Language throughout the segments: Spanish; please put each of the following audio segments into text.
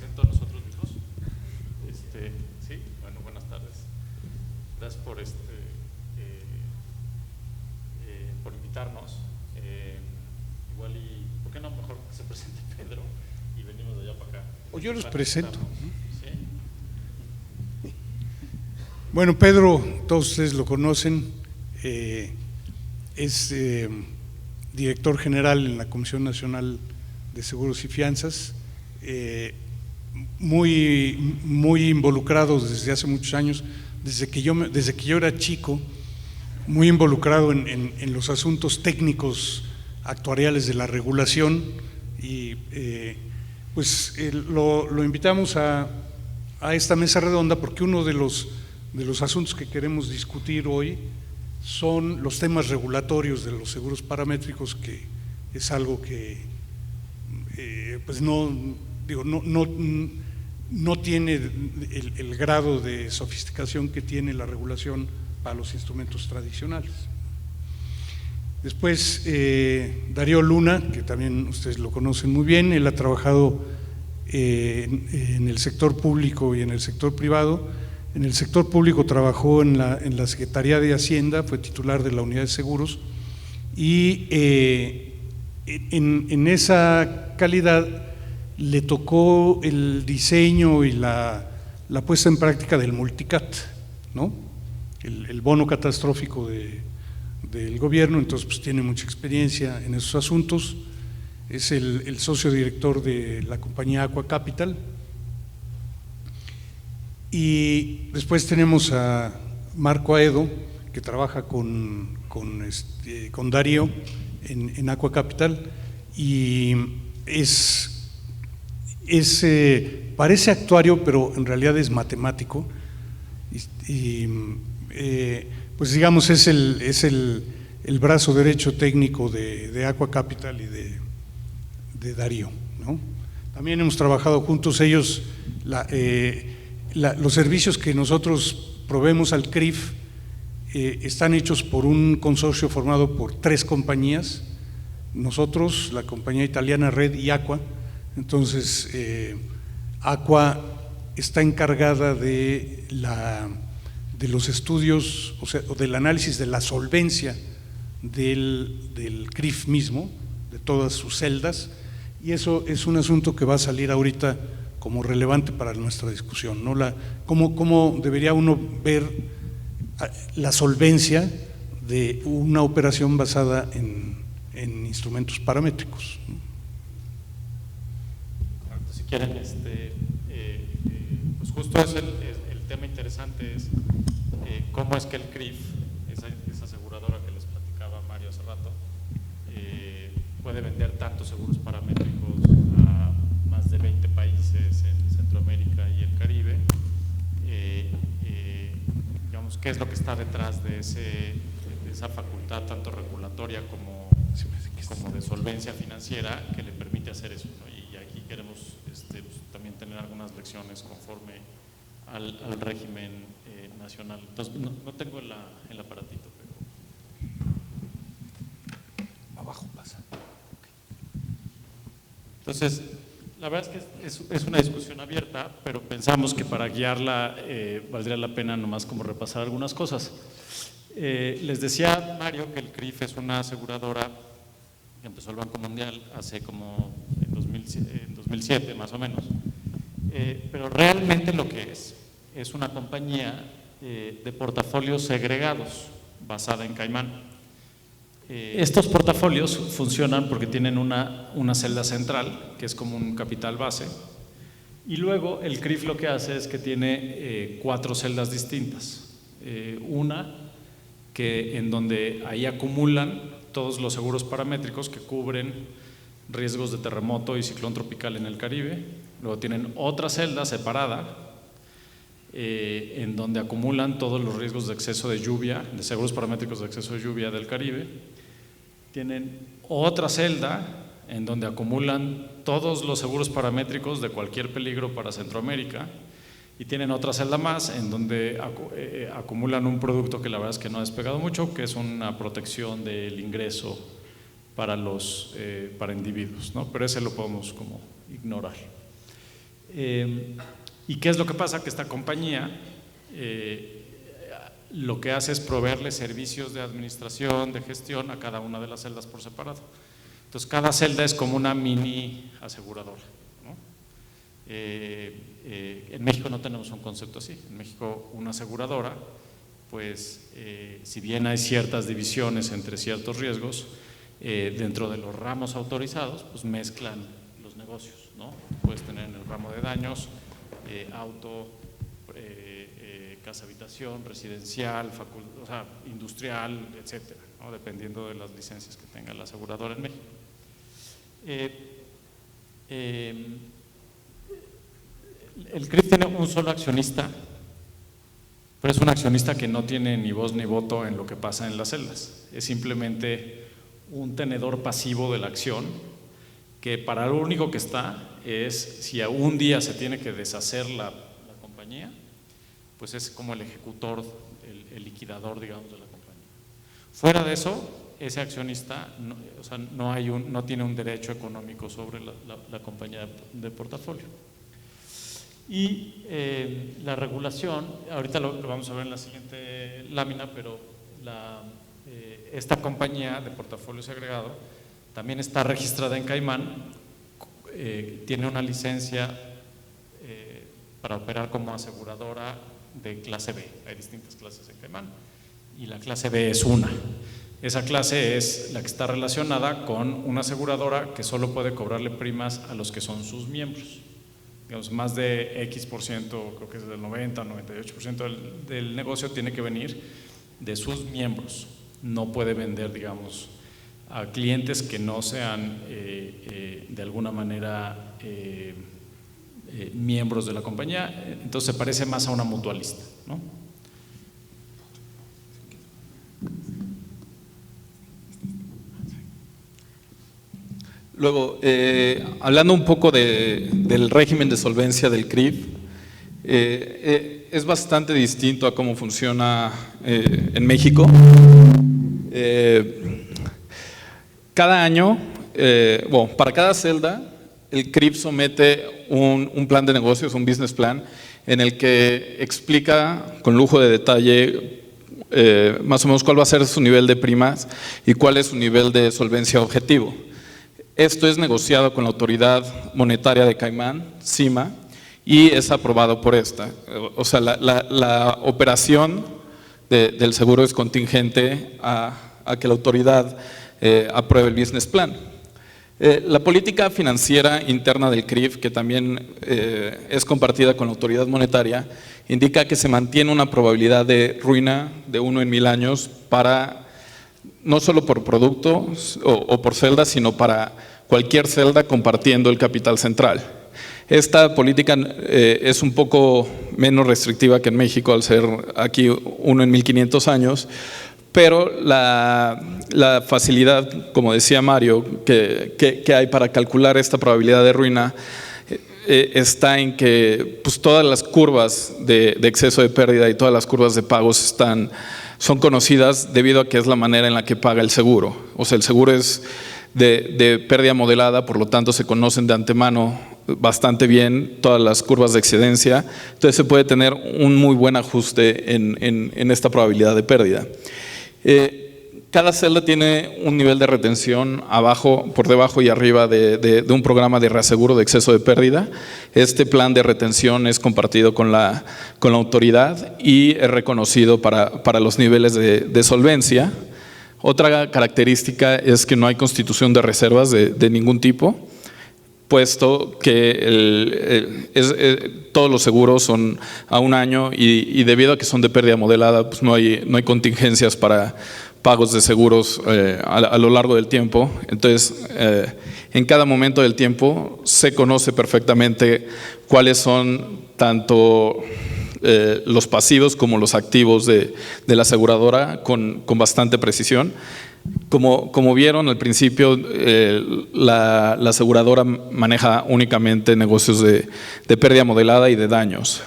presento a nosotros mismos. Sí, bueno, buenas tardes. Gracias por invitarnos. Igual y, ¿por qué no mejor que se presente Pedro y venimos de allá para acá? O yo los presento. ¿Sí? Bueno, Pedro, todos ustedes lo conocen, es director general en la Comisión Nacional de Seguros y Fianzas, muy involucrado desde hace muchos años, desde que yo era chico, muy involucrado en los asuntos técnicos actuariales de la regulación y lo invitamos a esta mesa redonda porque uno de los asuntos que queremos discutir hoy son los temas regulatorios de los seguros paramétricos, que es algo que no tiene el grado de sofisticación que tiene la regulación para los instrumentos tradicionales. Después, Darío Luna, que también ustedes lo conocen muy bien, él ha trabajado en el sector público y en el sector privado. En el sector público trabajó en la Secretaría de Hacienda, fue titular de la Unidad de Seguros y en esa calidad le tocó el diseño y la puesta en práctica del Multicat, ¿no? El bono catastrófico del gobierno. Entonces pues tiene mucha experiencia en esos asuntos. Es el socio director de la compañía Aqua Capital. Y después tenemos a Marco Aedo, que trabaja con Darío en Aqua Capital, y parece actuario, pero en realidad es matemático, pues digamos es el brazo derecho técnico de Aqua Capital y de Darío, ¿no? También hemos trabajado juntos ellos. Los servicios que nosotros proveemos al CRIF están hechos por un consorcio formado por 3 compañías, nosotros, la compañía italiana Red y Aqua. Entonces, Aqua está encargada de los estudios, o sea, del análisis de la solvencia del CRIF mismo, de todas sus celdas, y eso es un asunto que va a salir ahorita como relevante para nuestra discusión, ¿no? Cómo debería uno ver la solvencia de una operación basada en instrumentos paramétricos. Si quieren, pues justo es el tema interesante es cómo es que el CRIF, esa aseguradora que les platicaba Mario hace rato, puede vender tantos seguros paramétricos a más de 20 países en Centroamérica y el Caribe. Digamos, ¿qué es lo que está detrás de esa facultad tanto regulatoria como de solvencia financiera que le permite hacer eso, ¿no? Y aquí queremos pues, también tener algunas lecciones conforme al régimen nacional. Entonces, no tengo el aparatito, pero abajo pasa. Entonces, la verdad es que es una discusión abierta, pero pensamos que para guiarla valdría la pena nomás como repasar algunas cosas. Les decía Mario que el CRIF es una aseguradora que empezó el Banco Mundial hace como en 2007 más o menos, pero realmente lo que es una compañía de portafolios segregados basada en Caimán. Estos portafolios funcionan porque tienen una celda central, que es como un capital base, y luego el CRIF lo que hace es que tiene 4 celdas distintas. Una en donde ahí acumulan todos los seguros paramétricos que cubren riesgos de terremoto y ciclón tropical en el Caribe. Luego tienen otra celda separada en donde acumulan todos los riesgos de exceso de lluvia, de seguros paramétricos de exceso de lluvia del Caribe. Tienen otra celda en donde acumulan todos los seguros paramétricos de cualquier peligro para Centroamérica, y tienen otra celda más en donde acumulan un producto que la verdad es que no ha despegado mucho, que es una protección del ingreso para individuos, ¿no? Pero ese lo podemos como ignorar. ¿Y qué es lo que pasa? Que esta compañía lo que hace es proveerle servicios de administración, de gestión a cada una de las celdas por separado. Entonces, cada celda es como una mini aseguradora, ¿no? En México no tenemos un concepto así. En México, una aseguradora, pues, si bien hay ciertas divisiones entre ciertos riesgos, dentro de los ramos autorizados, pues mezclan los negocios, ¿no? Puedes tener en el ramo de daños, auto, casa habitación, residencial, o sea, industrial, etcétera, ¿no? Dependiendo de las licencias que tenga la aseguradora en México. El CRIF tiene un solo accionista, pero es un accionista que no tiene ni voz ni voto en lo que pasa en las celdas. Es simplemente un tenedor pasivo de la acción, que para lo único que está es, si un día se tiene que deshacer la compañía, pues es como el ejecutor, el liquidador, digamos, de la compañía. Fuera de eso, ese accionista no, o sea, no tiene un derecho económico sobre la compañía de portafolio. Y la regulación, ahorita lo vamos a ver en la siguiente lámina, pero esta compañía de portafolio segregado también está registrada en Caimán, tiene una licencia para operar como aseguradora de clase B. Hay distintas clases en Caimán y la clase B es una. Esa clase es la que está relacionada con una aseguradora que solo puede cobrarle primas a los que son sus miembros. Digamos, más de X%, creo que es del 90 o 98% del negocio tiene que venir de sus miembros. No puede vender, digamos, a clientes que no sean de alguna manera miembros de la compañía. Entonces se parece más a una mutualista, ¿no? Luego, hablando un poco del régimen de solvencia del CRIF, es bastante distinto a cómo funciona en México. Cada año, para cada celda, el CRIF somete un plan de negocios, un business plan, en el que explica con lujo de detalle más o menos cuál va a ser su nivel de primas y cuál es su nivel de solvencia objetivo. Esto es negociado con la Autoridad Monetaria de Caimán, CIMA, y es aprobado por esta. O sea, la operación del seguro es contingente a que la autoridad apruebe el business plan. La política financiera interna del CRIF, que también es compartida con la autoridad monetaria, indica que se mantiene una probabilidad de ruina de 1 en 1000 años para, no solo por producto o por celda, sino para cualquier celda compartiendo el capital central. Esta política es un poco menos restrictiva que en México, al ser aquí 1 en 1500 años, pero la facilidad, como decía Mario, que hay para calcular esta probabilidad de ruina está en que pues, todas las curvas de exceso de pérdida y todas las curvas de pagos son conocidas debido a que es la manera en la que paga el seguro. O sea, el seguro es de pérdida modelada, por lo tanto se conocen de antemano bastante bien todas las curvas de excedencia, entonces se puede tener un muy buen ajuste en esta probabilidad de pérdida. Cada celda tiene un nivel de retención por debajo y arriba de un programa de reaseguro de exceso de pérdida. Este plan de retención es compartido con la autoridad y es reconocido para los niveles de solvencia. Otra característica es que no hay constitución de reservas de ningún tipo, puesto que todos los seguros son a 1 año y debido a que son de pérdida modelada, pues no hay contingencias para pagos de seguros a lo largo del tiempo. Entonces, en cada momento del tiempo se conoce perfectamente cuáles son tanto los pasivos como los activos de la aseguradora con bastante precisión. Como vieron al principio, la aseguradora maneja únicamente negocios de pérdida modelada y de daños.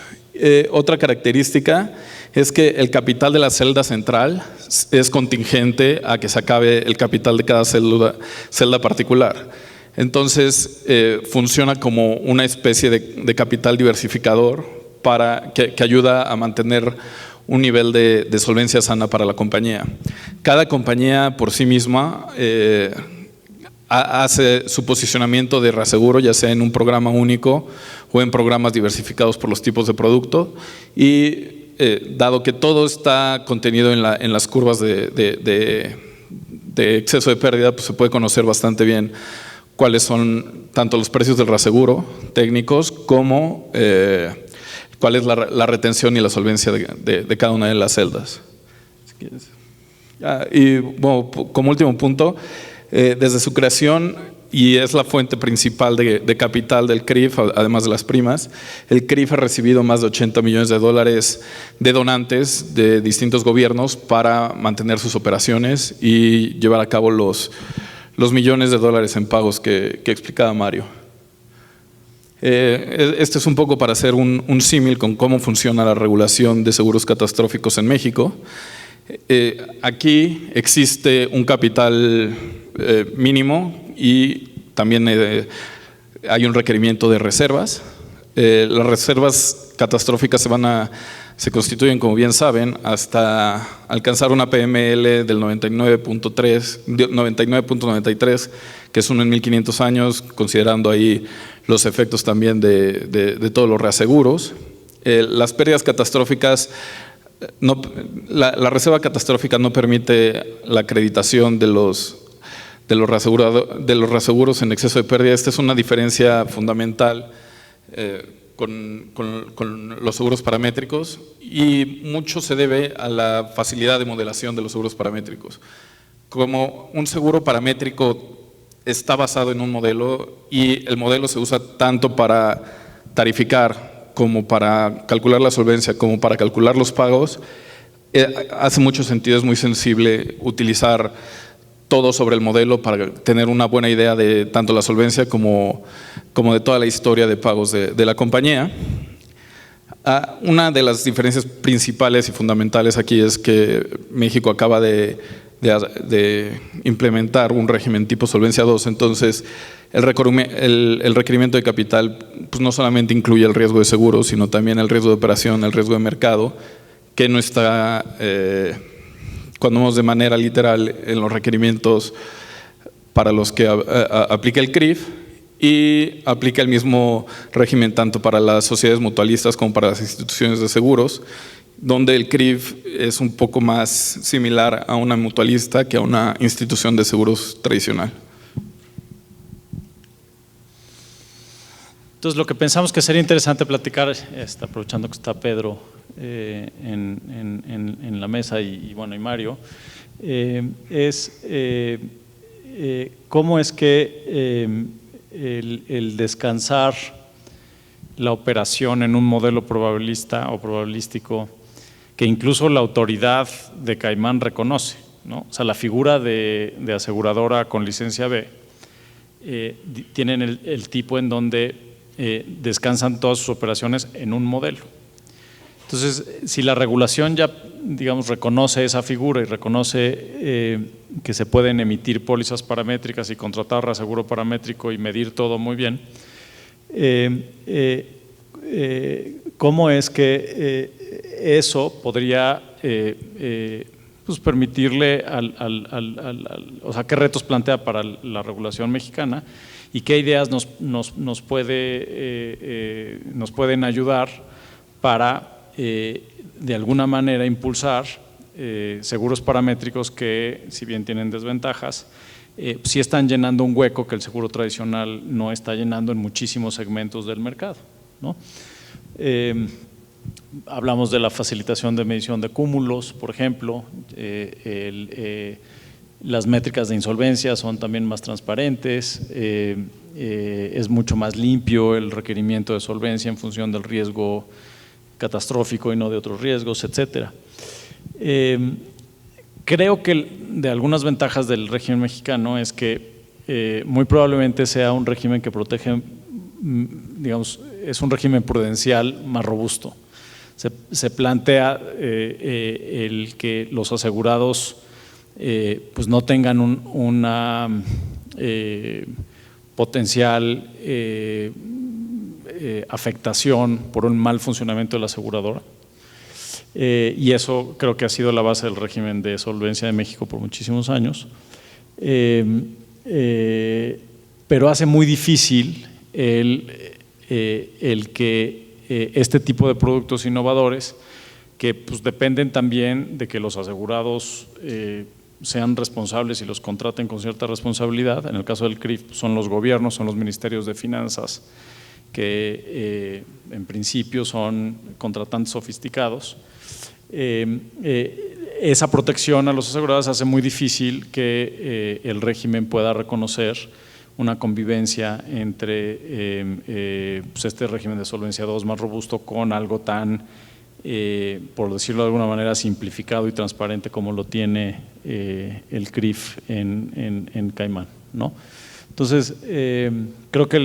Otra característica es que el capital de la celda central es contingente a que se acabe el capital de cada celda particular. Entonces, funciona como una especie de capital diversificador que ayuda a mantener un nivel de solvencia sana para la compañía. Cada compañía por sí misma hace su posicionamiento de reaseguro, ya sea en un programa único o en programas diversificados por los tipos de producto, y dado que todo está contenido en las curvas de exceso de pérdida, pues se puede conocer bastante bien cuáles son tanto los precios del reaseguro técnicos como cuál es la retención y la solvencia de cada una de las celdas. Y bueno, como último punto, desde su creación, y es la fuente principal de capital del CRIF, además de las primas, el CRIF ha recibido más de $80 millones de donantes de distintos gobiernos para mantener sus operaciones y llevar a cabo los millones de dólares en pagos que explicaba Mario. Este es un poco para hacer un símil con cómo funciona la regulación de seguros catastróficos en México. Aquí existe un capital mínimo y también hay un requerimiento de reservas. Las reservas catastróficas se constituyen, como bien saben, hasta alcanzar una PML del 99.93, que es uno en 1500 años, considerando ahí los efectos también de todos los reaseguros. Las pérdidas catastróficas, la reserva catastrófica no permite la acreditación de los reaseguros en exceso de pérdida. Esta es una diferencia fundamental con los seguros paramétricos, y mucho se debe a la facilidad de modelación de los seguros paramétricos. Como un seguro paramétrico está basado en un modelo, y el modelo se usa tanto para tarificar como para calcular la solvencia, como para calcular los pagos, hace mucho sentido, es muy sensible utilizar todo sobre el modelo para tener una buena idea de tanto la solvencia como de toda la historia de pagos de la compañía. Una de las diferencias principales y fundamentales aquí es que México acaba de implementar un régimen tipo Solvencia II, entonces el requerimiento de capital pues no solamente incluye el riesgo de seguro, sino también el riesgo de operación, el riesgo de mercado, que no está, cuando vamos de manera literal, en los requerimientos para los que aplica el CRIF, y aplica el mismo régimen tanto para las sociedades mutualistas como para las instituciones de seguros, donde el CRIF es un poco más similar a una mutualista que a una institución de seguros tradicional. Entonces, lo que pensamos que sería interesante platicar, aprovechando que está Pedro en la mesa y Mario, es cómo es que el descansar la operación en un modelo probabilista o probabilístico que incluso la autoridad de Caimán reconoce, ¿no? O sea, la figura de aseguradora con licencia B tienen el tipo en donde descansan todas sus operaciones en un modelo. Entonces, si la regulación ya, digamos, reconoce esa figura y reconoce que se pueden emitir pólizas paramétricas y contratar reaseguro paramétrico y medir todo muy bien, ¿cómo es que eso podría pues permitirle o sea, qué retos plantea para la regulación mexicana y qué ideas nos pueden ayudar para de alguna manera impulsar seguros paramétricos que, si bien tienen desventajas, sí están llenando un hueco que el seguro tradicional no está llenando en muchísimos segmentos del mercado, ¿no? Hablamos de la facilitación de medición de cúmulos, por ejemplo, las métricas de insolvencia son también más transparentes, es mucho más limpio el requerimiento de solvencia en función del riesgo catastrófico y no de otros riesgos, etcétera. Creo que de algunas ventajas del régimen mexicano es que muy probablemente sea un régimen que protege, digamos, es un régimen prudencial más robusto. Se plantea el que los asegurados pues no tengan potencial afectación por un mal funcionamiento de la aseguradora. Y eso creo que ha sido la base del régimen de solvencia de México por muchísimos años. Pero hace muy difícil el que este tipo de productos innovadores, que pues dependen también de que los asegurados sean responsables y los contraten con cierta responsabilidad. En el caso del CRIF son los gobiernos, son los ministerios de finanzas, que en principio son contratantes sofisticados. Esa protección a los asegurados hace muy difícil que el régimen pueda reconocer una convivencia entre pues este régimen de solvencia 2 más robusto con algo tan, por decirlo de alguna manera, simplificado y transparente como lo tiene el CRIF en Caimán, ¿no? Entonces, creo que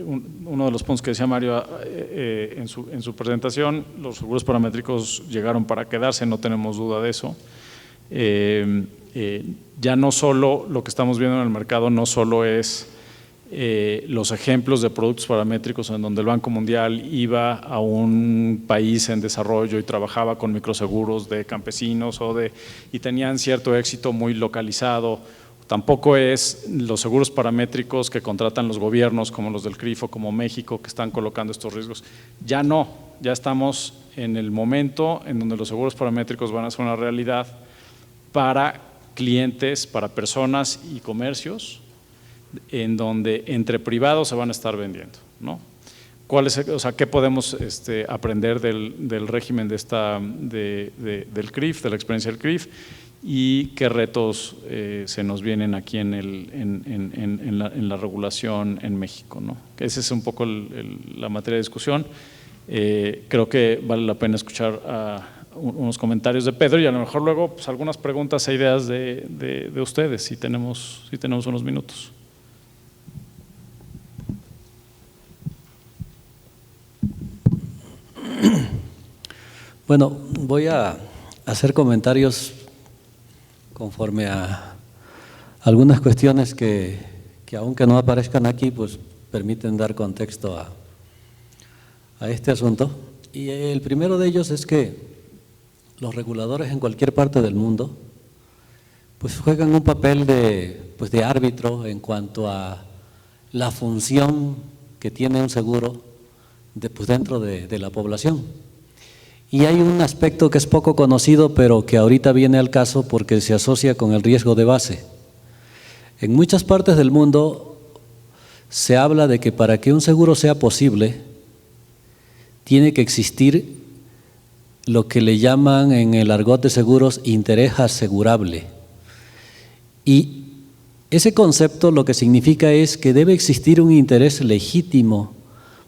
uno de los puntos que decía Mario en su presentación, los seguros paramétricos llegaron para quedarse, no tenemos duda de eso. Ya no solo lo que estamos viendo en el mercado, no solo es los ejemplos de productos paramétricos en donde el Banco Mundial iba a un país en desarrollo y trabajaba con microseguros de campesinos y tenían cierto éxito muy localizado. Tampoco es los seguros paramétricos que contratan los gobiernos como los del CRIF o como México que están colocando estos riesgos. Ya no, ya estamos en el momento en donde los seguros paramétricos van a ser una realidad para clientes, para personas y comercios, en donde entre privados se van a estar vendiendo, ¿no? ¿Qué podemos aprender del régimen del CRIF, de la experiencia del CRIF? Y qué retos se nos vienen aquí en la regulación en México, ¿no? Esa es un poco la materia de discusión. Creo que vale la pena escuchar unos comentarios de Pedro y a lo mejor luego pues, algunas preguntas e ideas de ustedes, si tenemos unos minutos. Bueno, voy a hacer comentarios conforme a algunas cuestiones que aunque no aparezcan aquí, pues permiten dar contexto a este asunto. Y el primero de ellos es que los reguladores en cualquier parte del mundo pues juegan un papel de árbitro en cuanto a la función que tiene un seguro dentro de la población. Y hay un aspecto que es poco conocido, pero que ahorita viene al caso porque se asocia con el riesgo de base. En muchas partes del mundo se habla de que para que un seguro sea posible, tiene que existir lo que le llaman en el argot de seguros interés asegurable. Y ese concepto lo que significa es que debe existir un interés legítimo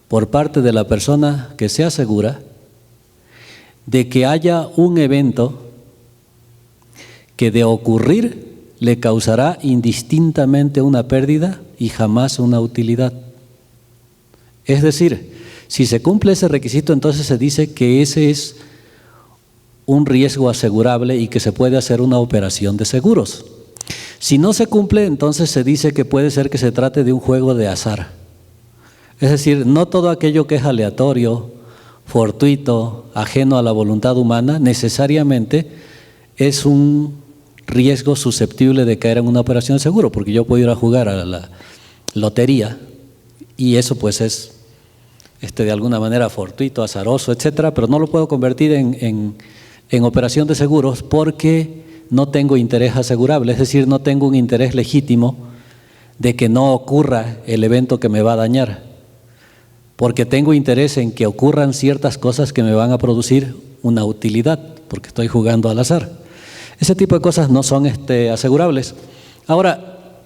por parte de la persona que se asegura de que haya un evento que de ocurrir le causará indistintamente una pérdida y jamás una utilidad. Es decir, si se cumple ese requisito, entonces se dice que ese es un riesgo asegurable y que se puede hacer una operación de seguros. Si no se cumple, entonces se dice que puede ser que se trate de un juego de azar. Es decir, no todo aquello que es aleatorio, fortuito, ajeno a la voluntad humana, necesariamente es un riesgo susceptible de caer en una operación de seguro, porque yo puedo ir a jugar a la lotería y eso pues es de alguna manera fortuito, azaroso, etcétera, pero no lo puedo convertir en operación de seguros porque no tengo interés asegurable, es decir, no tengo un interés legítimo de que no ocurra el evento que me va a dañar, porque tengo interés en que ocurran ciertas cosas que me van a producir una utilidad, porque estoy jugando al azar. Ese tipo de cosas no son asegurables. Ahora,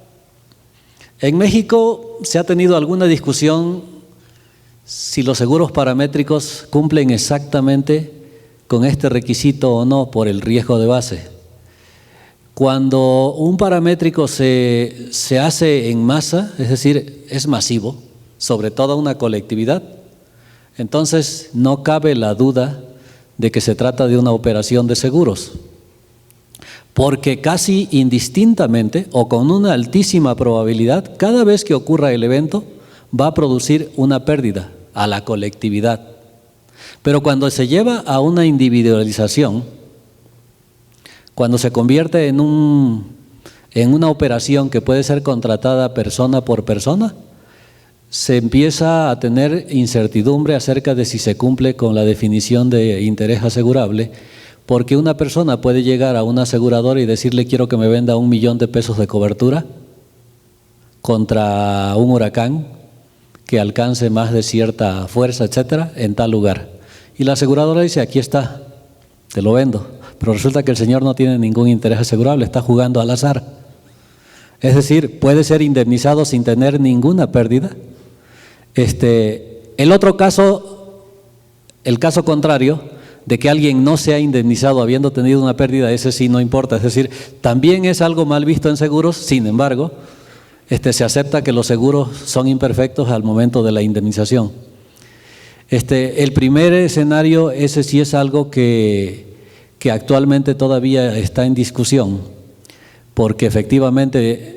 en México se ha tenido alguna discusión si los seguros paramétricos cumplen exactamente con este requisito o no por el riesgo de base. Cuando un paramétrico se hace en masa, es decir, es masivo, sobre toda una colectividad, entonces no cabe la duda de que se trata de una operación de seguros. porque casi indistintamente o con una altísima probabilidad, cada vez que ocurra el evento, va a producir una pérdida a la colectividad. Pero cuando se lleva a una individualización, cuando se convierte en una operación que puede ser contratada persona por persona, se empieza a tener incertidumbre acerca de si se cumple con la definición de interés asegurable, porque una persona puede llegar a una aseguradora y decirle: quiero que me venda 1 millón de pesos de cobertura contra un huracán que alcance más de cierta fuerza, etcétera, en tal lugar. Y la aseguradora dice: aquí está, te lo vendo. Pero resulta que el señor no tiene ningún interés asegurable, está jugando al azar. Es decir, puede ser indemnizado sin tener ninguna pérdida. El otro caso, el caso contrario, de que alguien no sea indemnizado habiendo tenido una pérdida, ese sí no importa. Es decir, también es algo mal visto en seguros. Sin embargo, se acepta que los seguros son imperfectos al momento de la indemnización. El primer escenario, ese sí es algo que actualmente todavía está en discusión, porque efectivamente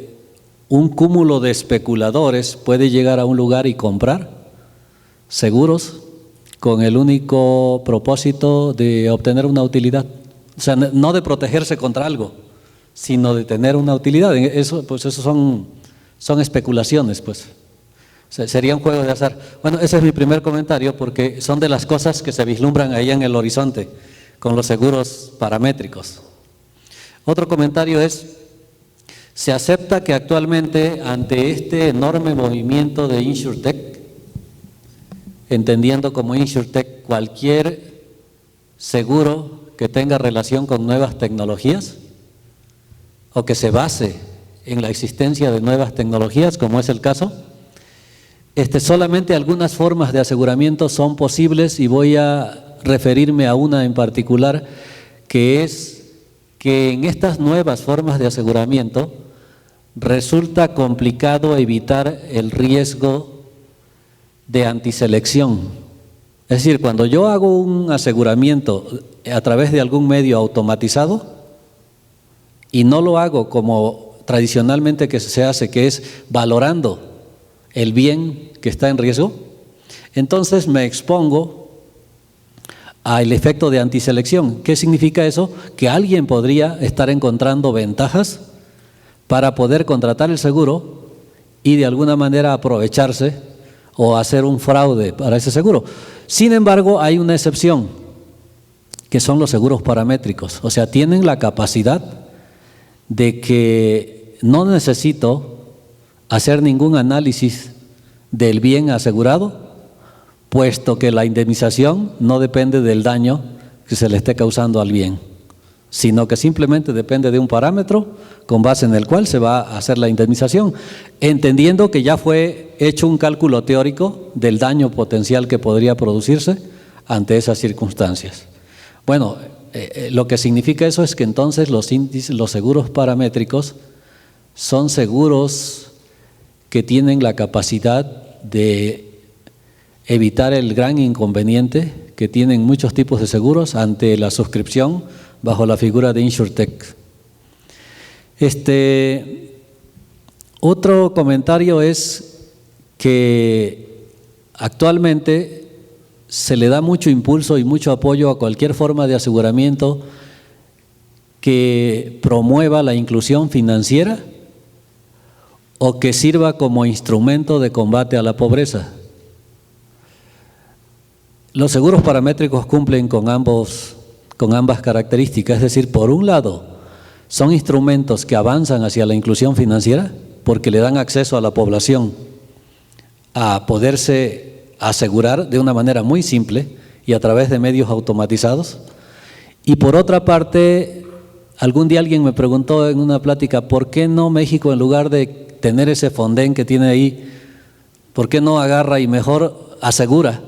un cúmulo de especuladores puede llegar a un lugar y comprar seguros con el único propósito de obtener una utilidad. O sea, no de protegerse contra algo, sino de tener una utilidad. Eso son especulaciones, pues. O sea, sería un juego de azar. Bueno, ese es mi primer comentario, porque son de las cosas que se vislumbran ahí en el horizonte con los seguros paramétricos. Otro comentario es: se acepta que actualmente, ante este enorme movimiento de InsurTech, entendiendo como InsurTech cualquier seguro que tenga relación con nuevas tecnologías o que se base en la existencia de nuevas tecnologías, como es el caso, solamente algunas formas de aseguramiento son posibles, y voy a referirme a una en particular, que es que en estas nuevas formas de aseguramiento resulta complicado evitar el riesgo de antiselección. Es decir, cuando yo hago un aseguramiento a través de algún medio automatizado y no lo hago como tradicionalmente que se hace, que es valorando el bien que está en riesgo, entonces me expongo al efecto de antiselección. ¿Qué significa eso? Que alguien podría estar encontrando ventajas para poder contratar el seguro y de alguna manera aprovecharse o hacer un fraude para ese seguro. Sin embargo, hay una excepción, que son los seguros paramétricos. O sea, tienen la capacidad de que no necesito hacer ningún análisis del bien asegurado, puesto que la indemnización no depende del daño que se le esté causando al bien, sino que simplemente depende de un parámetro con base en el cual se va a hacer la indemnización, entendiendo que ya fue hecho un cálculo teórico del daño potencial que podría producirse ante esas circunstancias. Bueno, lo que significa eso es que entonces los seguros paramétricos son seguros que tienen la capacidad de evitar el gran inconveniente que tienen muchos tipos de seguros ante la suscripción bajo la figura de InsurTech. Otro comentario es que actualmente se le da mucho impulso y mucho apoyo a cualquier forma de aseguramiento que promueva la inclusión financiera o que sirva como instrumento de combate a la pobreza. Los seguros paramétricos cumplen con ambas características, es decir, por un lado, son instrumentos que avanzan hacia la inclusión financiera porque le dan acceso a la población a poderse asegurar de una manera muy simple y a través de medios automatizados. Y por otra parte, algún día alguien me preguntó en una plática, ¿por qué no México, en lugar de tener ese fondén que tiene ahí, por qué no agarra y mejor asegura?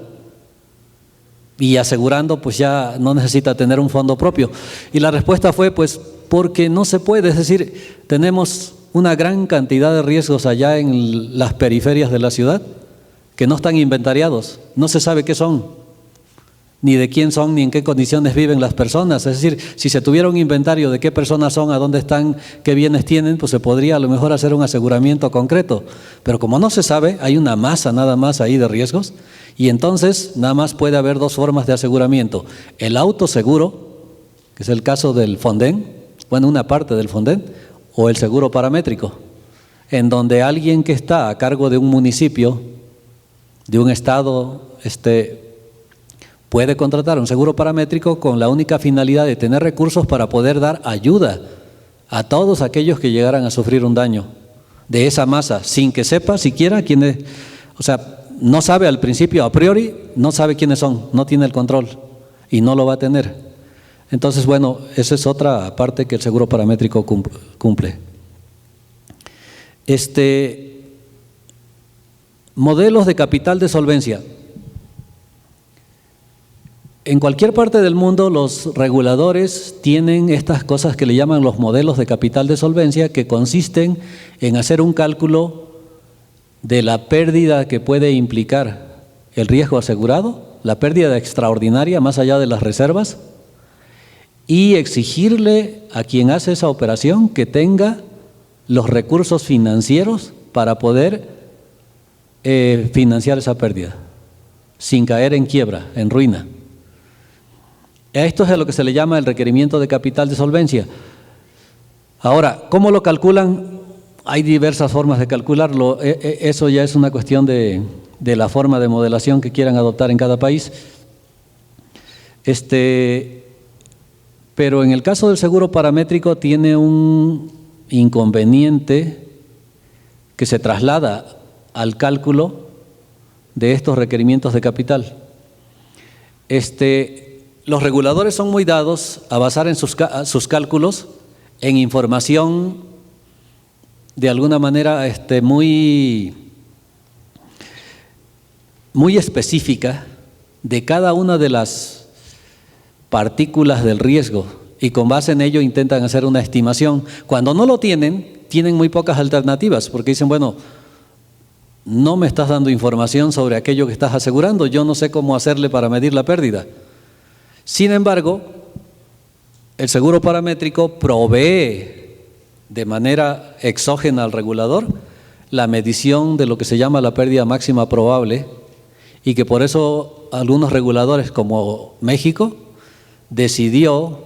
Y asegurando, pues ya no necesita tener un fondo propio. Y la respuesta fue, pues, porque no se puede. Es decir, tenemos una gran cantidad de riesgos allá en las periferias de la ciudad que no están inventariados, no se sabe qué son, ni de quién son, ni en qué condiciones viven las personas. Es decir, si se tuviera un inventario de qué personas son, a dónde están, qué bienes tienen, pues se podría a lo mejor hacer un aseguramiento concreto. Pero como no se sabe, hay una masa nada más ahí de riesgos, y entonces nada más puede haber dos formas de aseguramiento. El autoseguro, que es el caso del Fonden, bueno, una parte del Fonden, o el seguro paramétrico, en donde alguien que está a cargo de un municipio, de un estado, puede contratar un seguro paramétrico con la única finalidad de tener recursos para poder dar ayuda a todos aquellos que llegaran a sufrir un daño de esa masa, sin que sepa siquiera quiénes, o sea, no sabe al principio, a priori, no sabe quiénes son, no tiene el control y no lo va a tener. Entonces, bueno, esa es otra parte que el seguro paramétrico cumple. Modelos de capital de solvencia. En cualquier parte del mundo los reguladores tienen estas cosas que le llaman los modelos de capital de solvencia, que consisten en hacer un cálculo de la pérdida que puede implicar el riesgo asegurado, la pérdida extraordinaria más allá de las reservas, y exigirle a quien hace esa operación que tenga los recursos financieros para poder financiar esa pérdida, sin caer en quiebra, en ruina. Esto es a lo que se le llama el requerimiento de capital de solvencia. Ahora, ¿cómo lo calculan? Hay diversas formas de calcularlo. Eso ya es una cuestión de la forma de modelación que quieran adoptar en cada país. Pero en el caso del seguro paramétrico tiene un inconveniente que se traslada al cálculo de estos requerimientos de capital. Los reguladores son muy dados a basar en sus cálculos en información de alguna manera muy específica de cada una de las partículas del riesgo, y con base en ello intentan hacer una estimación. Cuando no lo tienen, tienen muy pocas alternativas, porque dicen, bueno, no me estás dando información sobre aquello que estás asegurando, yo no sé cómo hacerle para medir la pérdida. Sin embargo, el seguro paramétrico provee de manera exógena al regulador la medición de lo que se llama la pérdida máxima probable, y que por eso algunos reguladores como México decidió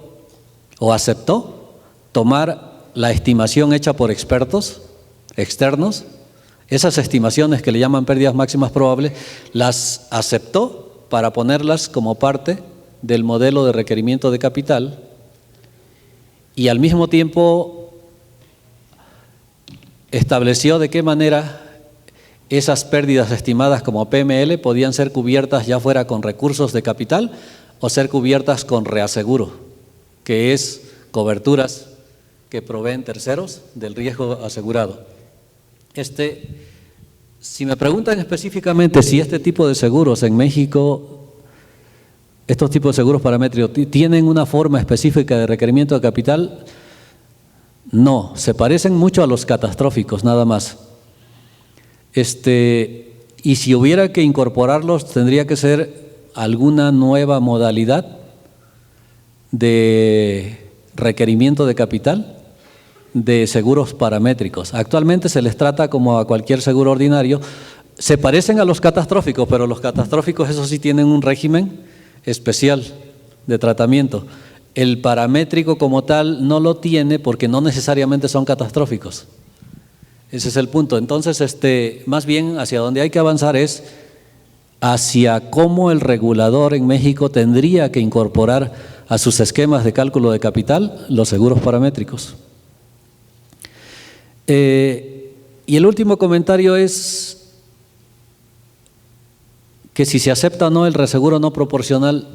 o aceptó tomar la estimación hecha por expertos externos. Esas estimaciones que le llaman pérdidas máximas probables, las aceptó para ponerlas como parte del modelo de requerimiento de capital, y al mismo tiempo estableció de qué manera esas pérdidas estimadas como PML podían ser cubiertas ya fuera con recursos de capital o ser cubiertas con reaseguro, que es coberturas que proveen terceros del riesgo asegurado. Si me preguntan específicamente si este tipo de seguros en México, estos tipos de seguros paramétricos, ¿tienen una forma específica de requerimiento de capital? No, se parecen mucho a los catastróficos, nada más. Y si hubiera que incorporarlos, tendría que ser alguna nueva modalidad de requerimiento de capital de seguros paramétricos. Actualmente se les trata como a cualquier seguro ordinario. Se parecen a los catastróficos, pero los catastróficos, eso sí, tienen un régimen especial de tratamiento. El paramétrico como tal no lo tiene porque no necesariamente son catastróficos. Ese es el punto. Entonces, más bien hacia donde hay que avanzar es hacia cómo el regulador en México tendría que incorporar a sus esquemas de cálculo de capital los seguros paramétricos. Y el último comentario es que si se acepta o no el reaseguro no proporcional.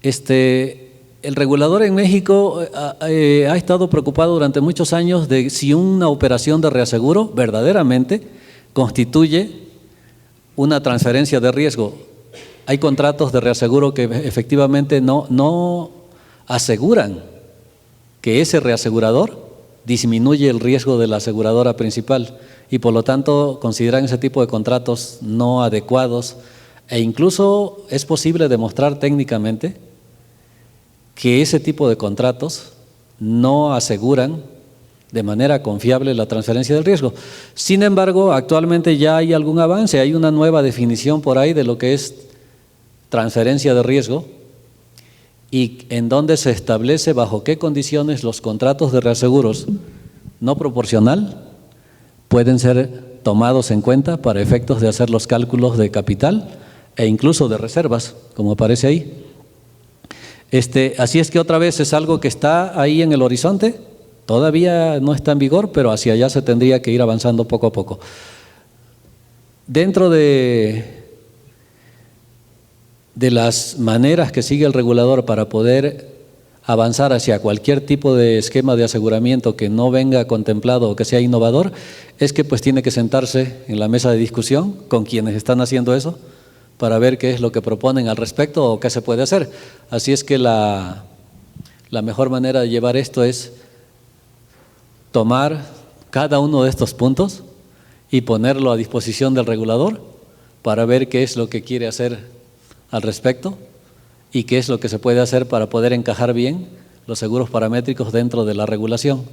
El regulador en México ha estado preocupado durante muchos años de si una operación de reaseguro verdaderamente constituye una transferencia de riesgo. Hay contratos de reaseguro que efectivamente no aseguran que ese reasegurador disminuye el riesgo de la aseguradora principal, y por lo tanto consideran ese tipo de contratos no adecuados E incluso es posible demostrar técnicamente que ese tipo de contratos no aseguran de manera confiable la transferencia del riesgo. Sin embargo, actualmente ya hay algún avance, hay una nueva definición por ahí de lo que es transferencia de riesgo y en donde se establece bajo qué condiciones los contratos de reaseguros no proporcional pueden ser tomados en cuenta para efectos de hacer los cálculos de capital e incluso de reservas, como aparece ahí. Así es que otra vez es algo que está ahí en el horizonte, todavía no está en vigor, pero hacia allá se tendría que ir avanzando poco a poco. Dentro de las maneras que sigue el regulador para poder avanzar hacia cualquier tipo de esquema de aseguramiento que no venga contemplado o que sea innovador, es que pues tiene que sentarse en la mesa de discusión con quienes están haciendo eso para ver qué es lo que proponen al respecto o qué se puede hacer. Así es que la mejor manera de llevar esto es tomar cada uno de estos puntos y ponerlo a disposición del regulador para ver qué es lo que quiere hacer al respecto y qué es lo que se puede hacer para poder encajar bien los seguros paramétricos dentro de la regulación.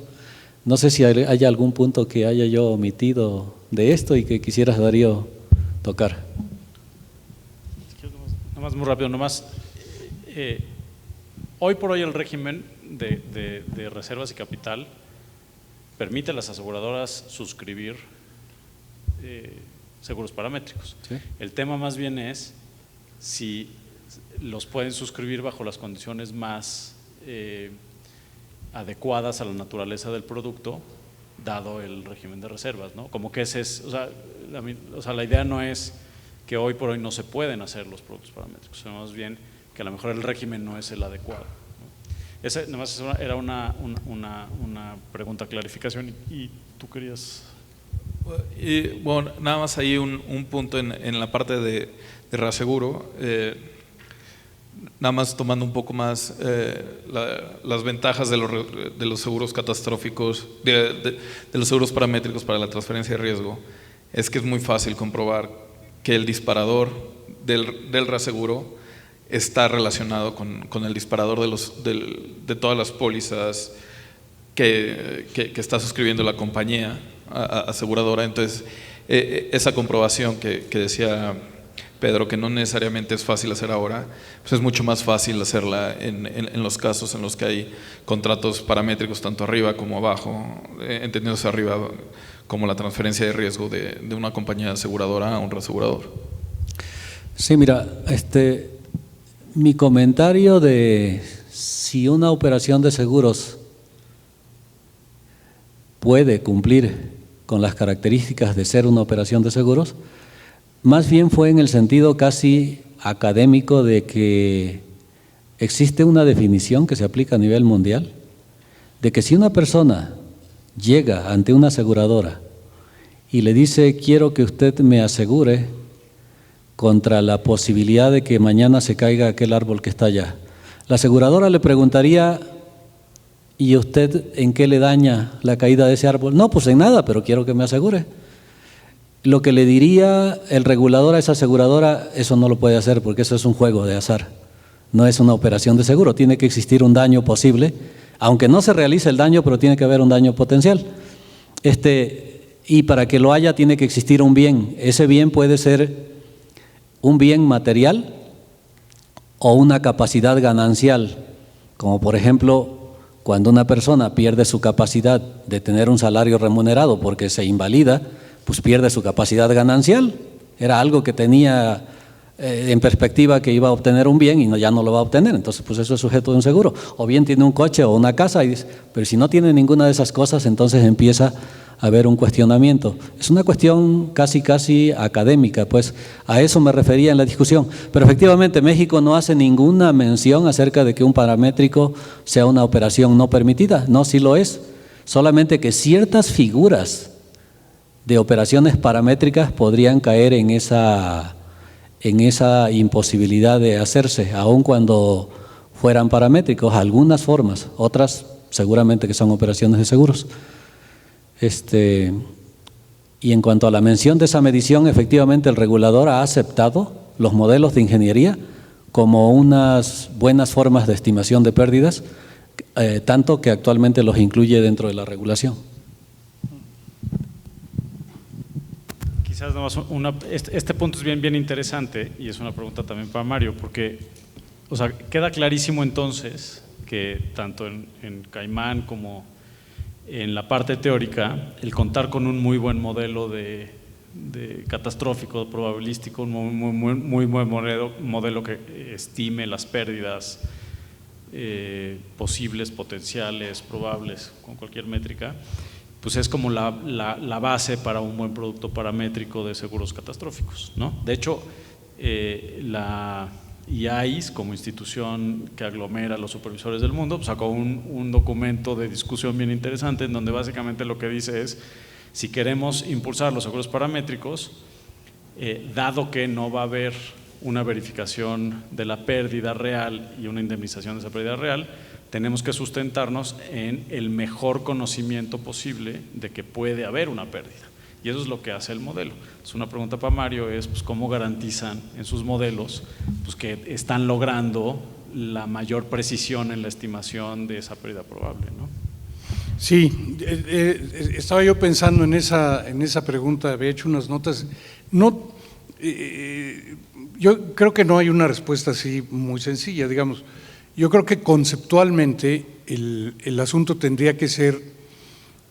No sé si hay algún punto que haya yo omitido de esto y que quisieras, Darío, tocar. Nomás muy rápido, hoy por hoy el régimen de reservas y capital permite a las aseguradoras suscribir seguros paramétricos. ¿Sí? El tema más bien es si los pueden suscribir bajo las condiciones más adecuadas a la naturaleza del producto, dado el régimen de reservas, ¿no? Como que ese es, o sea, la idea no es que hoy por hoy no se pueden hacer los productos paramétricos, sino más bien que a lo mejor el régimen no es el adecuado, ¿no? Esa nomás era una pregunta, clarificación, y tú querías… Y, bueno, nada más ahí un punto en la parte de reaseguro, nada más tomando un poco más las ventajas de los seguros catastróficos, de los seguros paramétricos para la transferencia de riesgo, es que es muy fácil comprobar que el disparador del reaseguro está relacionado con el disparador de todas las pólizas que está suscribiendo la compañía aseguradora. Entonces, esa comprobación que decía Pedro, que no necesariamente es fácil hacer ahora, pues es mucho más fácil hacerla en los casos en los que hay contratos paramétricos tanto arriba como abajo, entendiéndose arriba como la transferencia de riesgo de una compañía aseguradora a un reasegurador. Sí, mira, mi comentario de si una operación de seguros puede cumplir con las características de ser una operación de seguros, más bien fue en el sentido casi académico de que existe una definición que se aplica a nivel mundial, de que si una persona llega ante una aseguradora y le dice: quiero que usted me asegure contra la posibilidad de que mañana se caiga aquel árbol que está allá, la aseguradora le preguntaría: ¿y usted en qué le daña la caída de ese árbol? No, pues en nada, pero quiero que me asegure. Lo que le diría el regulador a esa aseguradora: eso no lo puede hacer porque eso es un juego de azar, no es una operación de seguro, tiene que existir un daño posible, aunque no se realice el daño, pero tiene que haber un daño potencial. Y para que lo haya tiene que existir un bien. Ese bien puede ser un bien material o una capacidad ganancial, como por ejemplo cuando una persona pierde su capacidad de tener un salario remunerado porque se invalida, pues pierde su capacidad ganancial. Era algo que tenía en perspectiva que iba a obtener un bien y ya no lo va a obtener, entonces pues eso es sujeto de un seguro. O bien tiene un coche o una casa, pero si no tiene ninguna de esas cosas, entonces empieza a haber un cuestionamiento. Es una cuestión casi académica, pues a eso me refería en la discusión. Pero efectivamente México no hace ninguna mención acerca de que un paramétrico sea una operación no permitida. No, sí lo es, solamente que ciertas figuras de operaciones paramétricas podrían caer en esa imposibilidad de hacerse, aun cuando fueran paramétricos, algunas formas, otras seguramente que son operaciones de seguros. Y en cuanto a la mención de esa medición, efectivamente el regulador ha aceptado los modelos de ingeniería como unas buenas formas de estimación de pérdidas, tanto que actualmente los incluye dentro de la regulación. Quizás este punto es bien interesante y es una pregunta también para Mario, porque o sea, queda clarísimo entonces que tanto en Caimán como en la parte teórica, el contar con un muy buen modelo de catastrófico, probabilístico, un muy buen modelo que estime las pérdidas posibles, potenciales, probables, con cualquier métrica, pues es como la base para un buen producto paramétrico de seguros catastróficos, ¿no? De hecho, la IAIS, como institución que aglomera a los supervisores del mundo, pues sacó un documento de discusión bien interesante en donde básicamente lo que dice es: si queremos impulsar los seguros paramétricos, dado que no va a haber una verificación de la pérdida real y una indemnización de esa pérdida real, tenemos que sustentarnos en el mejor conocimiento posible de que puede haber una pérdida. Y eso es lo que hace el modelo. Es una pregunta para Mario, es pues, ¿cómo garantizan en sus modelos pues, que están logrando la mayor precisión en la estimación de esa pérdida probable, ¿no? Sí, estaba yo pensando en esa pregunta, había hecho unas notas. No, yo creo que no hay una respuesta así muy sencilla, digamos. Yo creo que conceptualmente el asunto tendría que ser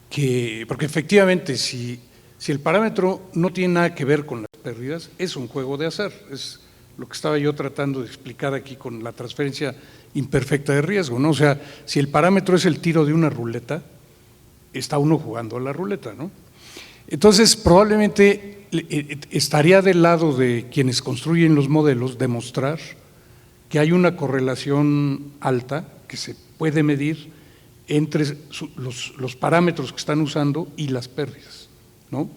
que, porque efectivamente si el parámetro no tiene nada que ver con las pérdidas, es un juego de azar, es lo que estaba yo tratando de explicar aquí con la transferencia imperfecta de riesgo, ¿no? O sea, si el parámetro es el tiro de una ruleta, está uno jugando a la ruleta, ¿no? Entonces, probablemente estaría del lado de quienes construyen los modelos demostrar que hay una correlación alta que se puede medir entre los parámetros que están usando y las pérdidas, ¿no?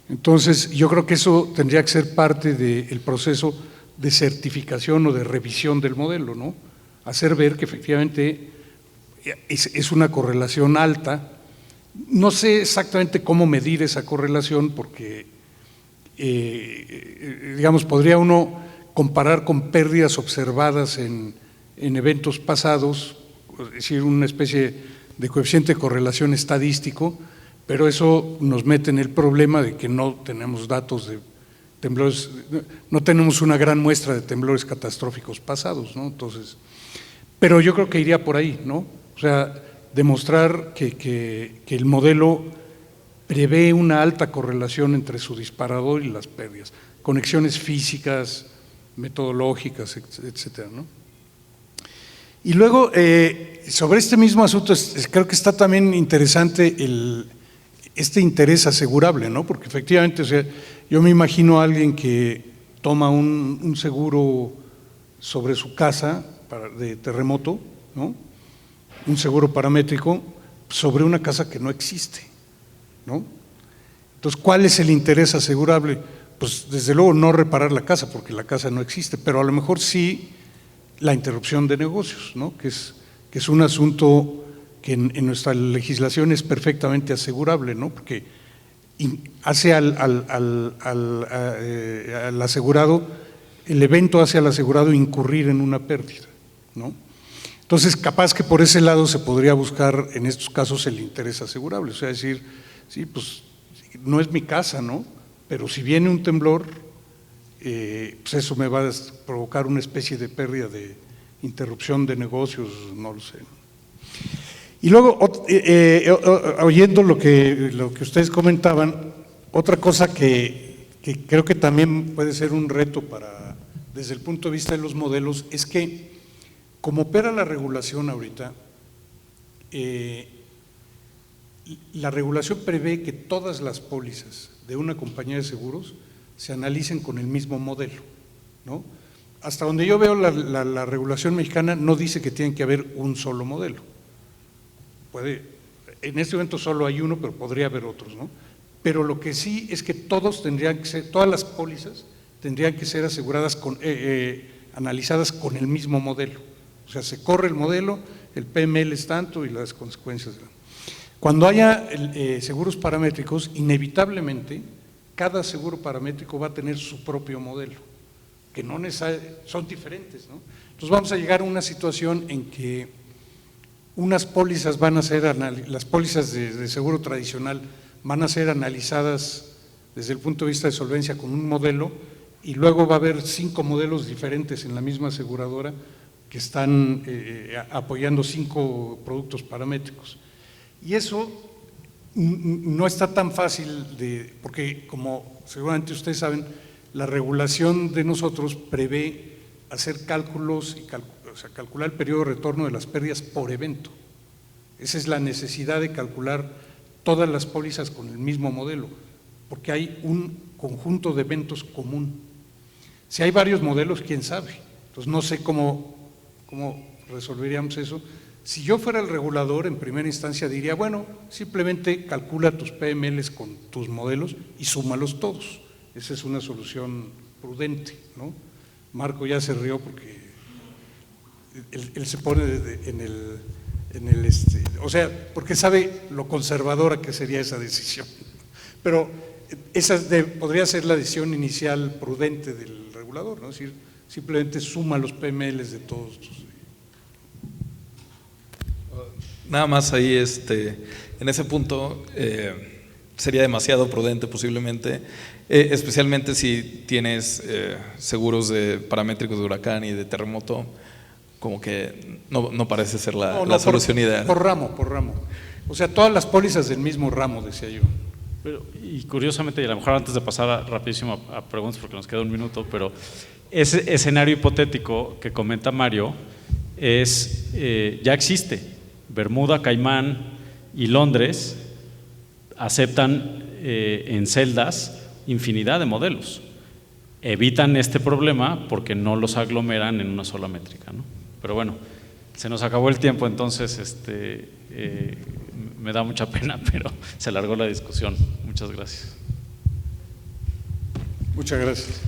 Entonces, yo creo que eso tendría que ser parte del proceso de certificación o de revisión del modelo, ¿no? Hacer ver que efectivamente es una correlación alta. No sé exactamente cómo medir esa correlación porque, digamos, podría uno comparar con pérdidas observadas en eventos pasados, es decir, una especie de coeficiente de correlación estadístico, pero eso nos mete en el problema de que no tenemos datos de temblores, no tenemos una gran muestra de temblores catastróficos pasados, ¿no? Entonces, pero yo creo que iría por ahí, ¿no? O sea, demostrar que el modelo prevé una alta correlación entre su disparador y las pérdidas, conexiones físicas, metodológicas, etcétera, ¿no? Y luego, sobre este mismo asunto, creo que está también interesante este interés asegurable, ¿no? Porque efectivamente, o sea, yo me imagino a alguien que toma un seguro sobre su casa de terremoto, ¿no? Un seguro paramétrico sobre una casa que no existe, ¿no? Entonces, ¿cuál es el interés asegurable? Pues desde luego no reparar la casa, porque la casa no existe, pero a lo mejor sí la interrupción de negocios, ¿no? Que es un asunto que en nuestra legislación es perfectamente asegurable, ¿no? Porque hace al asegurado, el evento hace al asegurado incurrir en una pérdida, ¿no? Entonces, capaz que por ese lado se podría buscar en estos casos el interés asegurable, o sea, decir, sí, pues no es mi casa, ¿no? Pero si viene un temblor, pues eso me va a provocar una especie de pérdida de interrupción de negocios, no lo sé. Y luego, oyendo lo que ustedes comentaban, otra cosa que creo que también puede ser un reto desde el punto de vista de los modelos, es que como opera la regulación ahorita, la regulación prevé que todas las pólizas de una compañía de seguros se analicen con el mismo modelo, ¿no? Hasta donde yo veo la regulación mexicana no dice que tiene que haber un solo modelo. En este momento solo hay uno, pero podría haber otros, ¿no? Pero lo que sí es que todas las pólizas tendrían que ser aseguradas analizadas con el mismo modelo. O sea, se corre el modelo, el PML es tanto y las consecuencias. Cuando haya seguros paramétricos, inevitablemente cada seguro paramétrico va a tener su propio modelo, que no son diferentes, ¿no? Entonces vamos a llegar a una situación en que unas pólizas van a ser, las pólizas de seguro tradicional van a ser analizadas desde el punto de vista de solvencia con un modelo, y luego va a haber 5 modelos diferentes en la misma aseguradora que están apoyando 5 productos paramétricos. Y eso no está tan fácil porque como seguramente ustedes saben, la regulación de nosotros prevé hacer cálculos, o sea, calcular el periodo de retorno de las pérdidas por evento. Esa es la necesidad de calcular todas las pólizas con el mismo modelo, porque hay un conjunto de eventos común. Si hay varios modelos, quién sabe. Entonces no sé cómo resolveríamos eso. Si yo fuera el regulador, en primera instancia diría, bueno, simplemente calcula tus PMLs con tus modelos y súmalos todos. Esa es una solución prudente, ¿no? Marco ya se rió porque él se pone o sea, porque sabe lo conservadora que sería esa decisión. Pero esa podría ser la decisión inicial prudente del regulador, ¿no? Es decir, simplemente suma los PMLs de todos. Nada más ahí, en ese punto sería demasiado prudente posiblemente, especialmente si tienes seguros paramétricos de huracán y de terremoto, como que no parece ser la solución ideal. Por ramo. O sea, todas las pólizas del mismo ramo, decía yo. Y curiosamente, y a lo mejor antes de pasar rapidísimo a preguntas, porque nos queda un minuto, pero ese escenario hipotético que comenta Mario ya existe. Bermuda, Caimán y Londres aceptan en celdas infinidad de modelos. Evitan este problema porque no los aglomeran en una sola métrica, ¿no? Pero bueno, se nos acabó el tiempo, entonces me da mucha pena, pero se alargó la discusión. Muchas gracias. Muchas gracias.